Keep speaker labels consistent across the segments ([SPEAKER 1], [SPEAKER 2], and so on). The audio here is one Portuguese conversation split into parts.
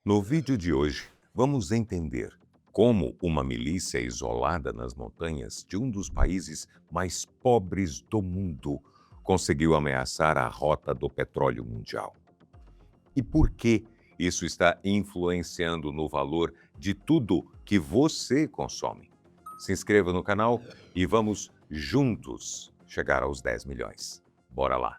[SPEAKER 1] No vídeo de hoje, vamos entender como uma milícia isolada nas montanhas de um dos países mais pobres do mundo conseguiu ameaçar a rota do petróleo mundial. E por que isso está influenciando no valor de tudo que você consome? Se inscreva no canal e vamos juntos chegar aos 10 milhões. Bora lá!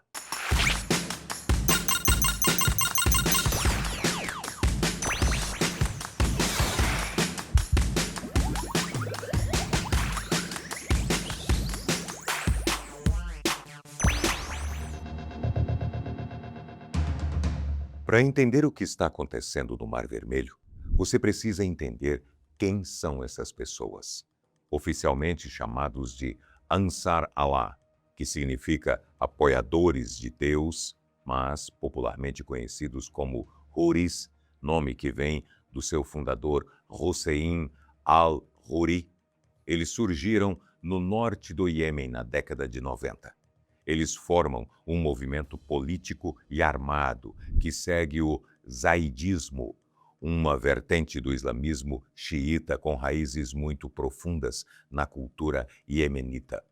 [SPEAKER 1] Para entender o que está acontecendo no Mar Vermelho, você precisa entender quem são essas pessoas. Oficialmente chamados de Ansar Allah, que significa apoiadores de Deus, mas popularmente conhecidos como Houris, nome que vem do seu fundador Hussein al-Huri. Eles surgiram no norte do Iêmen na década de 90. Eles formam um movimento político e armado que segue o zaidismo, uma vertente do islamismo xiita com raízes muito profundas na cultura iemenita.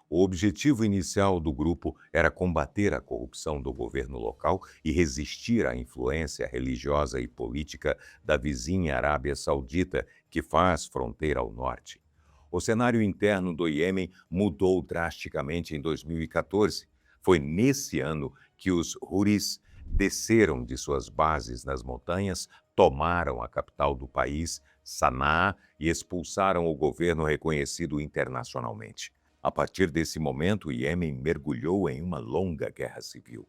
[SPEAKER 1] O objetivo inicial do grupo era combater a corrupção do governo local e resistir à influência religiosa e política da vizinha Arábia Saudita, que faz fronteira ao norte. O cenário interno do Iêmen mudou drasticamente em 2014. Foi nesse ano que os Houris desceram de suas bases nas montanhas, tomaram a capital do país, Sanaa, e expulsaram o governo reconhecido internacionalmente. A partir desse momento, o Iêmen mergulhou em uma longa guerra civil.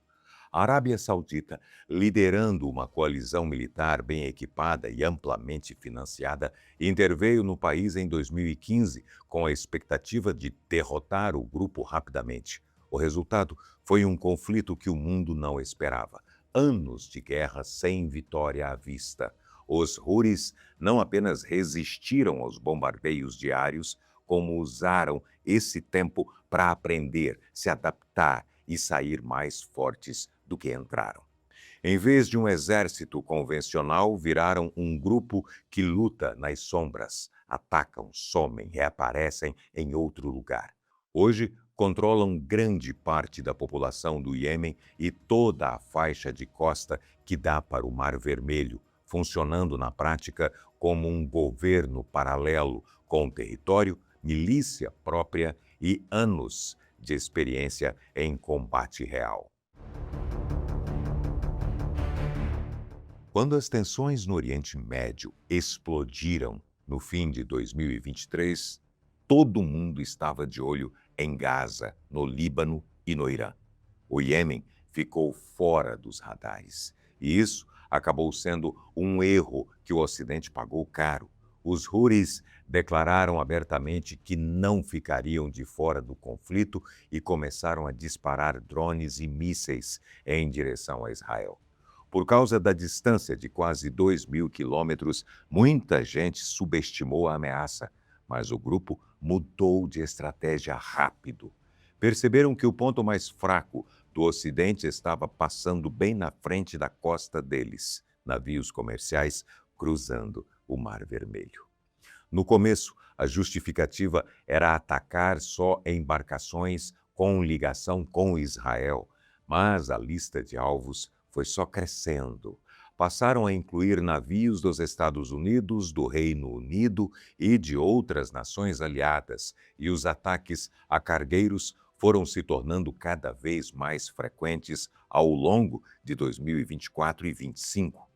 [SPEAKER 1] A Arábia Saudita, liderando uma coalizão militar bem equipada e amplamente financiada, interveio no país em 2015 com a expectativa de derrotar o grupo rapidamente. O resultado foi um conflito que o mundo não esperava. Anos de guerra sem vitória à vista. Os Houris não apenas resistiram aos bombardeios diários, como usaram esse tempo para aprender, se adaptar e sair mais fortes do que entraram. Em vez de um exército convencional, viraram um grupo que luta nas sombras, atacam, somem, reaparecem em outro lugar. Hoje, controlam grande parte da população do Iêmen e toda a faixa de costa que dá para o Mar Vermelho, funcionando na prática como um governo paralelo com território, milícia própria e anos de experiência em combate real. Quando as tensões no Oriente Médio explodiram no fim de 2023, todo mundo estava de olho em Gaza, no Líbano e no Irã. O Iêmen ficou fora dos radares, e isso acabou sendo um erro que o Ocidente pagou caro. Os Houris declararam abertamente que não ficariam de fora do conflito e começaram a disparar drones e mísseis em direção a Israel. Por causa da distância de quase 2.000 quilômetros, muita gente subestimou a ameaça, mas o grupo mudou de estratégia rápido. Perceberam que o ponto mais fraco do Ocidente estava passando bem na frente da costa deles, navios comerciais cruzando o Mar Vermelho. No começo, a justificativa era atacar só embarcações com ligação com Israel, mas a lista de alvos foi só crescendo. Passaram a incluir navios dos Estados Unidos, do Reino Unido e de outras nações aliadas, e os ataques a cargueiros foram se tornando cada vez mais frequentes ao longo de 2024 e 2025.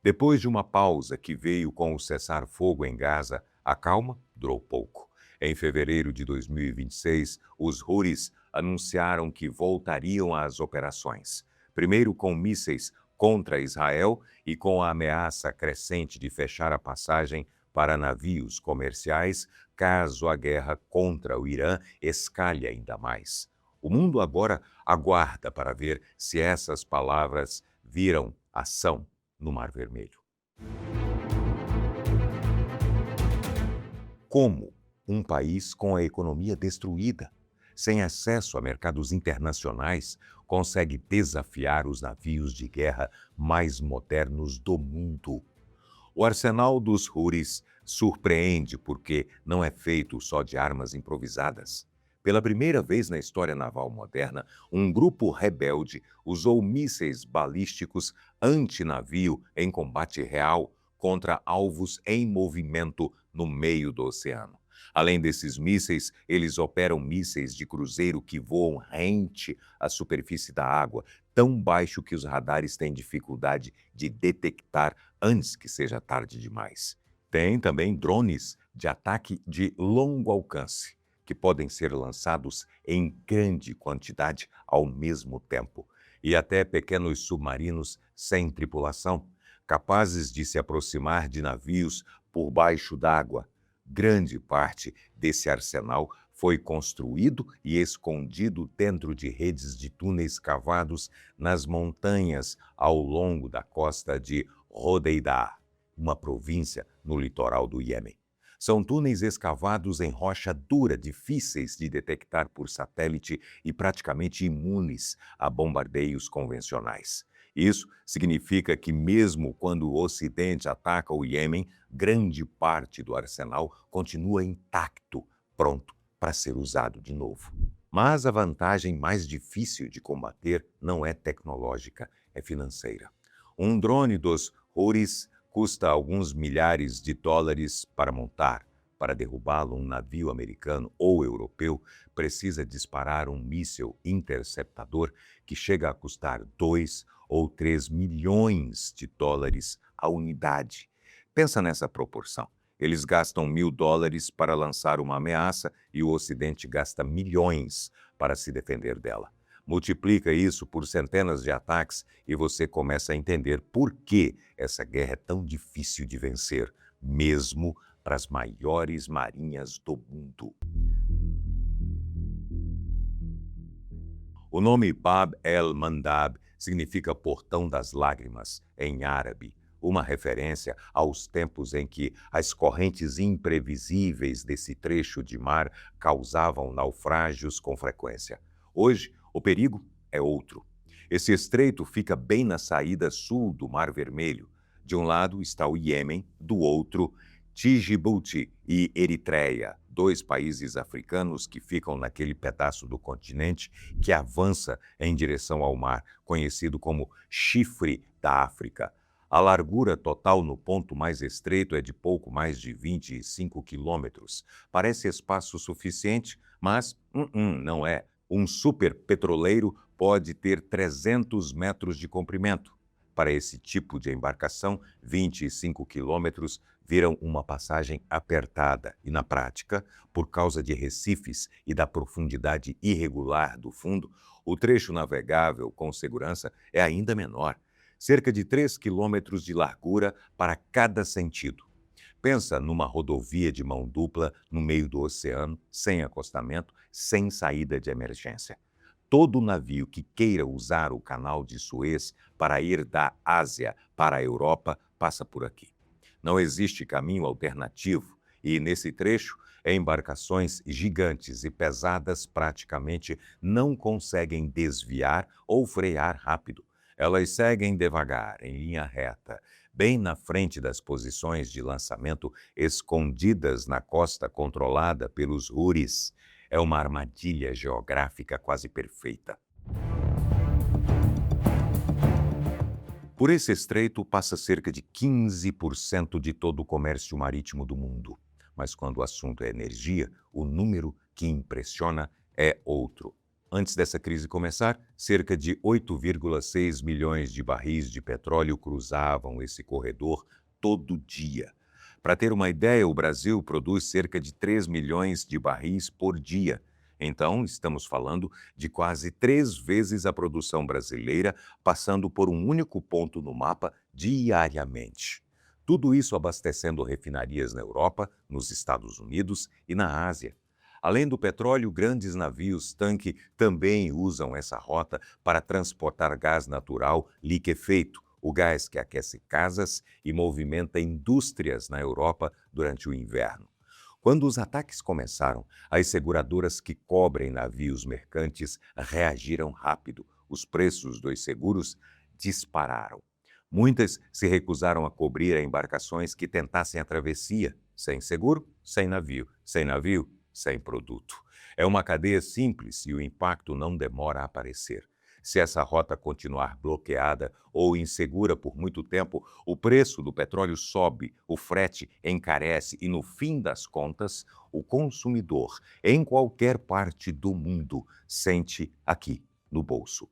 [SPEAKER 1] Depois de uma pausa que veio com o cessar-fogo em Gaza, a calma durou pouco. Em fevereiro de 2026, os Houris anunciaram que voltariam às operações, primeiro com mísseis contra Israel e com a ameaça crescente de fechar a passagem para navios comerciais caso a guerra contra o Irã escalhe ainda mais. O mundo agora aguarda para ver se essas palavras viram ação no Mar Vermelho. Como um país com a economia destruída, sem acesso a mercados internacionais, consegue desafiar os navios de guerra mais modernos do mundo? O arsenal dos Houthis surpreende porque não é feito só de armas improvisadas. Pela primeira vez na história naval moderna, um grupo rebelde usou mísseis balísticos antinavio em combate real contra alvos em movimento no meio do oceano. Além desses mísseis, eles operam mísseis de cruzeiro que voam rente à superfície da água, tão baixo que os radares têm dificuldade de detectar antes que seja tarde demais. Tem também drones de ataque de longo alcance, que podem ser lançados em grande quantidade ao mesmo tempo, e até pequenos submarinos sem tripulação, capazes de se aproximar de navios por baixo d'água. Grande parte desse arsenal foi construído e escondido dentro de redes de túneis cavados nas montanhas ao longo da costa de Hodeidah, uma província no litoral do Iêmen. São túneis escavados em rocha dura, difíceis de detectar por satélite e praticamente imunes a bombardeios convencionais. Isso significa que mesmo quando o Ocidente ataca o Iêmen, grande parte do arsenal continua intacto, pronto para ser usado de novo. Mas a vantagem mais difícil de combater não é tecnológica, é financeira. Um drone dos Houthis custa alguns milhares de dólares para montar. Para derrubá-lo, um navio americano ou europeu precisa disparar um míssil interceptador que chega a custar 2 ou 3 milhões de dólares a unidade. Pensa nessa proporção. Eles gastam $1.000 para lançar uma ameaça e o Ocidente gasta milhões para se defender dela. Multiplica isso por centenas de ataques e você começa a entender por que essa guerra é tão difícil de vencer, mesmo para as maiores marinhas do mundo. O nome Bab el-Mandab significa Portão das Lágrimas, em árabe, uma referência aos tempos em que as correntes imprevisíveis desse trecho de mar causavam naufrágios com frequência. Hoje, o perigo é outro. Esse estreito fica bem na saída sul do Mar Vermelho. De um lado está o Iêmen, do outro, Djibouti e Eritreia, dois países africanos que ficam naquele pedaço do continente que avança em direção ao mar, conhecido como Chifre da África. A largura total no ponto mais estreito é de pouco mais de 25 quilômetros. Parece espaço suficiente, mas não é. Um superpetroleiro pode ter 300 metros de comprimento. Para esse tipo de embarcação, 25 quilômetros viram uma passagem apertada e, na prática, por causa de recifes e da profundidade irregular do fundo, o trecho navegável com segurança é ainda menor, cerca de 3 quilômetros de largura para cada sentido. Pensa numa rodovia de mão dupla no meio do oceano, sem acostamento, sem saída de emergência. Todo navio que queira usar o canal de Suez para ir da Ásia para a Europa passa por aqui. Não existe caminho alternativo e, nesse trecho, embarcações gigantes e pesadas praticamente não conseguem desviar ou frear rápido. Elas seguem devagar, em linha reta, bem na frente das posições de lançamento escondidas na costa controlada pelos Houthis. É uma armadilha geográfica quase perfeita. Por esse estreito passa cerca de 15% de todo o comércio marítimo do mundo. Mas quando o assunto é energia, o número que impressiona é outro. Antes dessa crise começar, cerca de 8,6 milhões de barris de petróleo cruzavam esse corredor todo dia. Para ter uma ideia, o Brasil produz cerca de 3 milhões de barris por dia. Então, estamos falando de quase 3 vezes a produção brasileira passando por um único ponto no mapa diariamente. Tudo isso abastecendo refinarias na Europa, nos Estados Unidos e na Ásia. Além do petróleo, grandes navios-tanque também usam essa rota para transportar gás natural liquefeito, o gás que aquece casas e movimenta indústrias na Europa durante o inverno. Quando os ataques começaram, as seguradoras que cobrem navios mercantes reagiram rápido. Os preços dos seguros dispararam. Muitas se recusaram a cobrir embarcações que tentassem a travessia, sem seguro, sem navio, sem produto. É uma cadeia simples e o impacto não demora a aparecer. Se essa rota continuar bloqueada ou insegura por muito tempo, o preço do petróleo sobe, o frete encarece e, no fim das contas, o consumidor, em qualquer parte do mundo, sente aqui no bolso.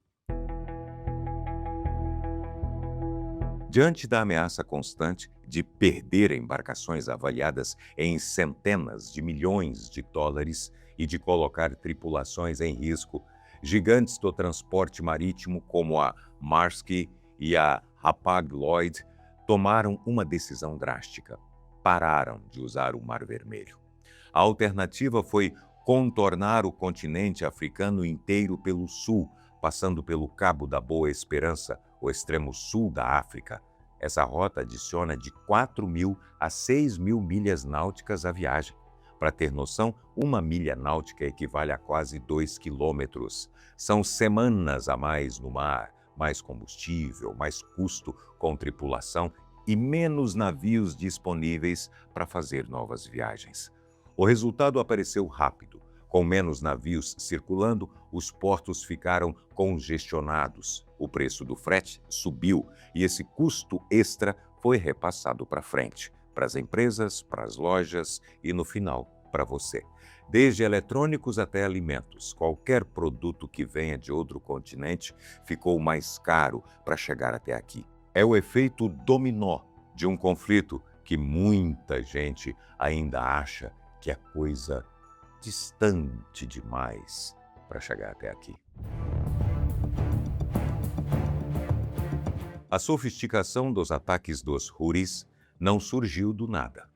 [SPEAKER 1] Diante da ameaça constante de perder embarcações avaliadas em centenas de milhões de dólares e de colocar tripulações em risco, gigantes do transporte marítimo como a Maersk e a Hapag-Lloyd tomaram uma decisão drástica. Pararam de usar o Mar Vermelho. A alternativa foi contornar o continente africano inteiro pelo sul, passando pelo Cabo da Boa Esperança, o extremo sul da África. Essa rota adiciona de 4.000 a 6.000 milhas náuticas à viagem. Para ter noção, uma milha náutica equivale a quase 2 quilômetros. São semanas a mais no mar, mais combustível, mais custo com tripulação e menos navios disponíveis para fazer novas viagens. O resultado apareceu rápido. Com menos navios circulando, os portos ficaram congestionados. O preço do frete subiu e esse custo extra foi repassado para frente, para as empresas, para as lojas e, no final, para você. Desde eletrônicos até alimentos, qualquer produto que venha de outro continente ficou mais caro para chegar até aqui. É o efeito dominó de um conflito que muita gente ainda acha que é coisa distante demais para chegar até aqui. A sofisticação dos ataques dos Houthis não surgiu do nada.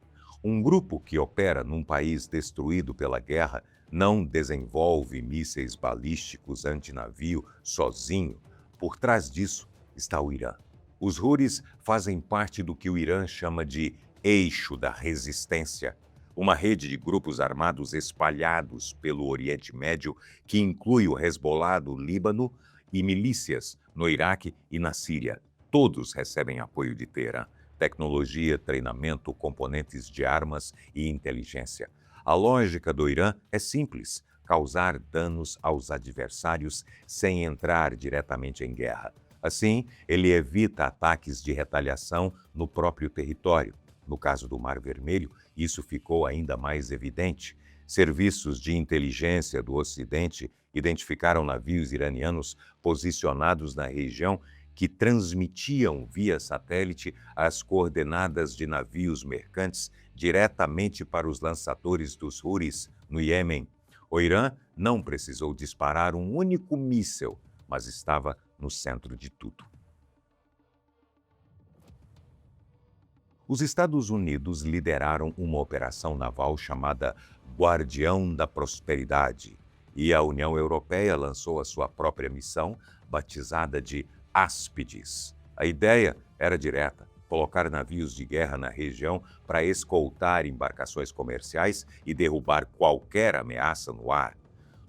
[SPEAKER 1] Um grupo que opera num país destruído pela guerra não desenvolve mísseis balísticos antinavio sozinho. Por trás disso está o Irã. Os Houthis fazem parte do que o Irã chama de eixo da resistência, uma rede de grupos armados espalhados pelo Oriente Médio que inclui o Hezbollah do Líbano e milícias no Iraque e na Síria. Todos recebem apoio de Teherã, tecnologia, treinamento, componentes de armas e inteligência. A lógica do Irã é simples: causar danos aos adversários sem entrar diretamente em guerra. Assim, ele evita ataques de retaliação no próprio território. No caso do Mar Vermelho, isso ficou ainda mais evidente. Serviços de inteligência do Ocidente identificaram navios iranianos posicionados na região que transmitiam via satélite as coordenadas de navios mercantes diretamente para os lançadores dos Houthis no Iêmen. O Irã não precisou disparar um único míssil, mas estava no centro de tudo. Os Estados Unidos lideraram uma operação naval chamada Guardião da Prosperidade, e a União Europeia lançou a sua própria missão, batizada de Áspides. A ideia era direta: colocar navios de guerra na região para escoltar embarcações comerciais e derrubar qualquer ameaça no ar.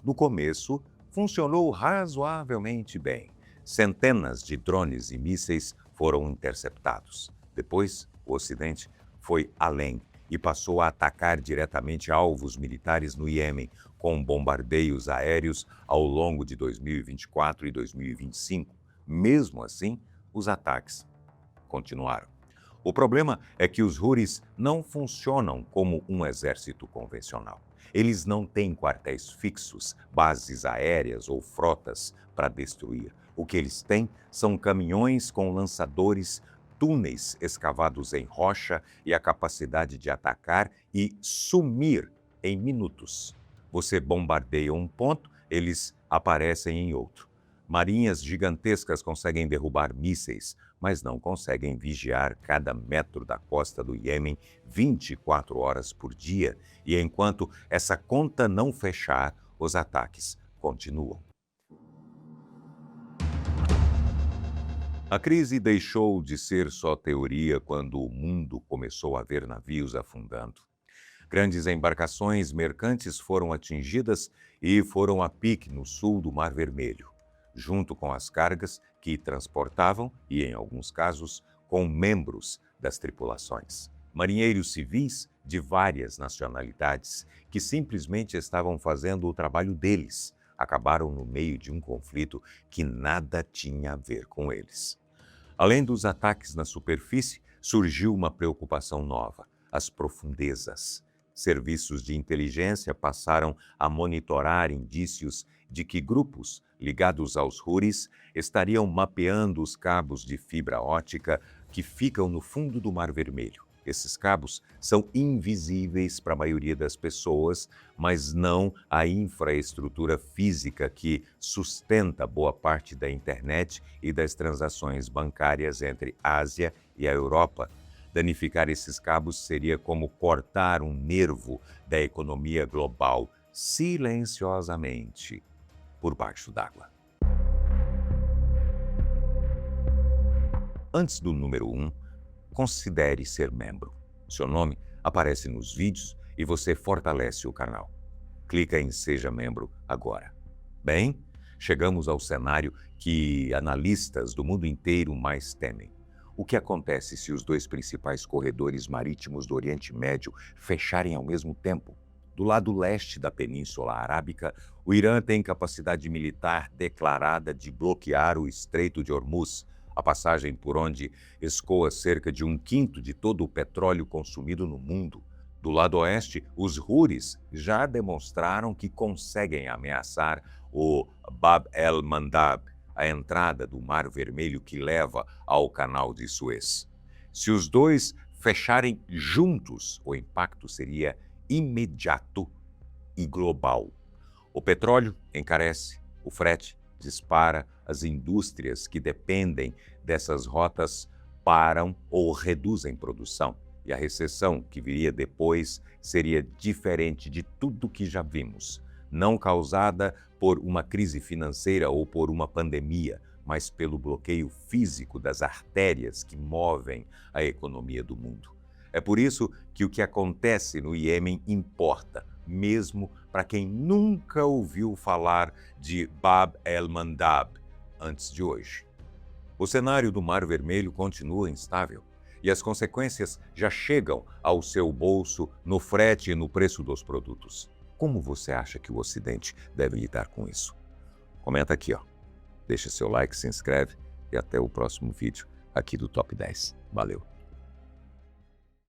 [SPEAKER 1] No começo, funcionou razoavelmente bem. Centenas de drones e mísseis foram interceptados. Depois, o Ocidente foi além e passou a atacar diretamente alvos militares no Iêmen, com bombardeios aéreos ao longo de 2024 e 2025. Mesmo assim, os ataques continuaram. O problema é que os Houthis não funcionam como um exército convencional. Eles não têm quartéis fixos, bases aéreas ou frotas para destruir. O que eles têm são caminhões com lançadores, túneis escavados em rocha e a capacidade de atacar e sumir em minutos. Você bombardeia um ponto, eles aparecem em outro. Marinhas gigantescas conseguem derrubar mísseis, mas não conseguem vigiar cada metro da costa do Iêmen 24 horas por dia. E enquanto essa conta não fechar, os ataques continuam. A crise deixou de ser só teoria quando o mundo começou a ver navios afundando. Grandes embarcações mercantes foram atingidas e foram a pique no sul do Mar Vermelho, junto com as cargas que transportavam e, em alguns casos, com membros das tripulações. Marinheiros civis de várias nacionalidades que simplesmente estavam fazendo o trabalho deles, acabaram no meio de um conflito que nada tinha a ver com eles. Além dos ataques na superfície, surgiu uma preocupação nova: as profundezas. Serviços de inteligência passaram a monitorar indícios de que grupos ligados aos Houthis estariam mapeando os cabos de fibra óptica que ficam no fundo do Mar Vermelho. Esses cabos são invisíveis para a maioria das pessoas, mas não a infraestrutura física que sustenta boa parte da internet e das transações bancárias entre a Ásia e a Europa. Danificar esses cabos seria como cortar um nervo da economia global silenciosamente por baixo d'água. Antes do número 1, considere ser membro. Seu nome aparece nos vídeos e você fortalece o canal. Clica em Seja Membro agora. Bem, chegamos ao cenário que analistas do mundo inteiro mais temem. O que acontece se os dois principais corredores marítimos do Oriente Médio fecharem ao mesmo tempo? Do lado leste da Península Arábica, o Irã tem capacidade militar declarada de bloquear o Estreito de Hormuz, a passagem por onde escoa cerca de 1/5 de todo o petróleo consumido no mundo. Do lado oeste, os Houthis já demonstraram que conseguem ameaçar o Bab el-Mandab, a entrada do Mar Vermelho que leva ao Canal de Suez. Se os dois fecharem juntos, o impacto seria imediato e global. O petróleo encarece, o frete dispara, as indústrias que dependem dessas rotas param ou reduzem produção. E a recessão que viria depois seria diferente de tudo que já vimos, não causada por uma crise financeira ou por uma pandemia, mas pelo bloqueio físico das artérias que movem a economia do mundo. É por isso que o que acontece no Iêmen importa, mesmo para quem nunca ouviu falar de Bab el-Mandab antes de hoje. O cenário do Mar Vermelho continua instável e as consequências já chegam ao seu bolso no frete e no preço dos produtos. Como você acha que o Ocidente deve lidar com isso? Comenta aqui, Deixa seu like, se inscreve e até o próximo vídeo aqui do Top 10. Valeu!